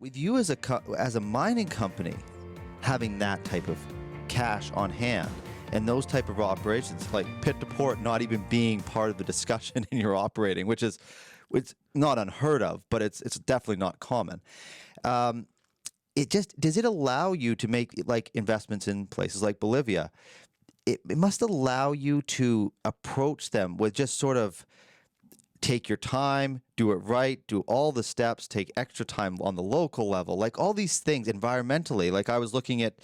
With you as a mining company, having that type of cash on hand and those type of operations, like pit to port, not even being part of the discussion in your operating, which is it's not unheard of, but it's definitely not common. Does it allow you to make like investments in places like Bolivia? It must allow you to approach them with just sort of take your time, do it right, do all the steps, take extra time on the local level, like all these things environmentally. Like I was looking at,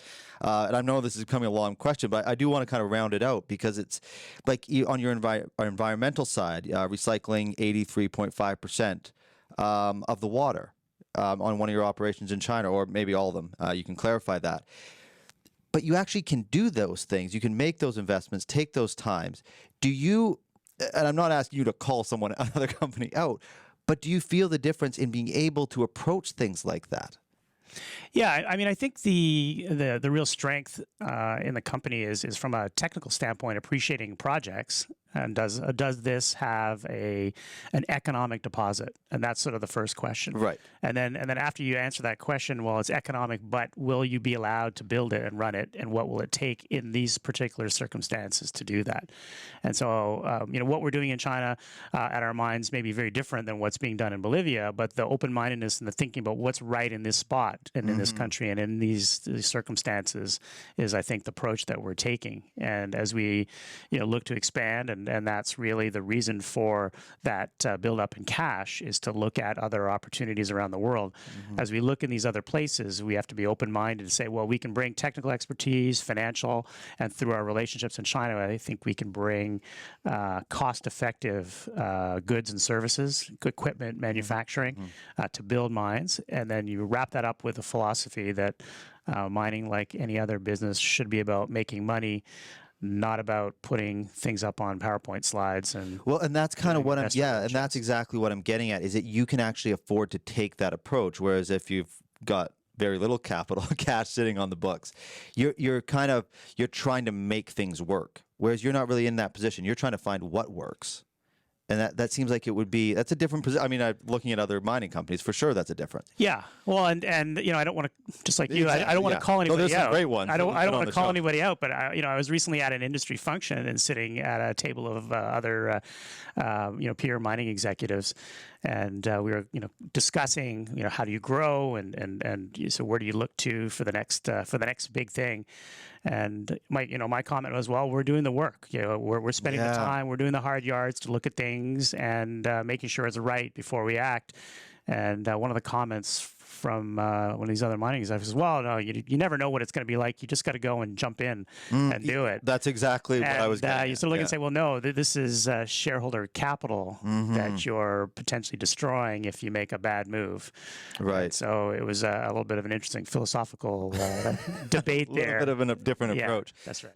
and I know this is becoming a long question, but I do want to kind of round it out because it's like on your environmental side, recycling 83.5% of the water on one of your operations in China, or maybe all of them. You can clarify that. But you actually can do those things. You can make those investments, take those times. Do you? And I'm not asking you to call another company out, but do you feel the difference in being able to approach things like that? Yeah, I mean, I think the real strength in the company is from a technical standpoint, appreciating projects. And does this have an economic deposit? And that's sort of the first question. Right. And then after you answer that question, well, it's economic, but will you be allowed to build it and run it? And what will it take in these particular circumstances to do that? And so, what we're doing in China at our mines may be very different than what's being done in Bolivia, but the open-mindedness and the thinking about what's right in this spot and in this country and in these circumstances is, I think, the approach that we're taking. And as we, look to expand and that's really the reason for that buildup in cash is to look at other opportunities around the world. As we look in these other places, we have to be open-minded and say, well, we can bring technical expertise, financial, and through our relationships in China, I think we can bring cost-effective goods and services, equipment, manufacturing to build mines. And then you wrap that up with a philosophy that mining, like any other business, should be about making money, not about putting things up on PowerPoint slides. And that's kind of what and that's exactly what I'm getting at, is that you can actually afford to take that approach. Whereas if you've got very little capital, cash sitting on the books, you're trying to make things work. Whereas you're not really in that position. You're trying to find what works. And that seems like that's a different position. I mean, looking at other mining companies, for sure, that's a difference. Yeah. Well, and I don't want to, just like you, I don't want to call anybody out. There's some great ones. I don't want to call anybody out, but I was recently at an industry function and sitting at a table of other, peer mining executives, and we were, discussing, how do you grow, and so where do you look to for the next big thing. And my comment was, well, we're doing the work. We're spending the time, we're doing the hard yards to look at things and making sure it's right before we act. And one of the comments from one of these other mining executives says, well, no, you never know what it's going to be like. You just got to go and jump in and do it. That's exactly what I was getting at. You sort of look and say, well, no, this is shareholder capital that you're potentially destroying if you make a bad move. Right. And so it was a little bit of an interesting philosophical debate there. A little bit of a different approach. That's right.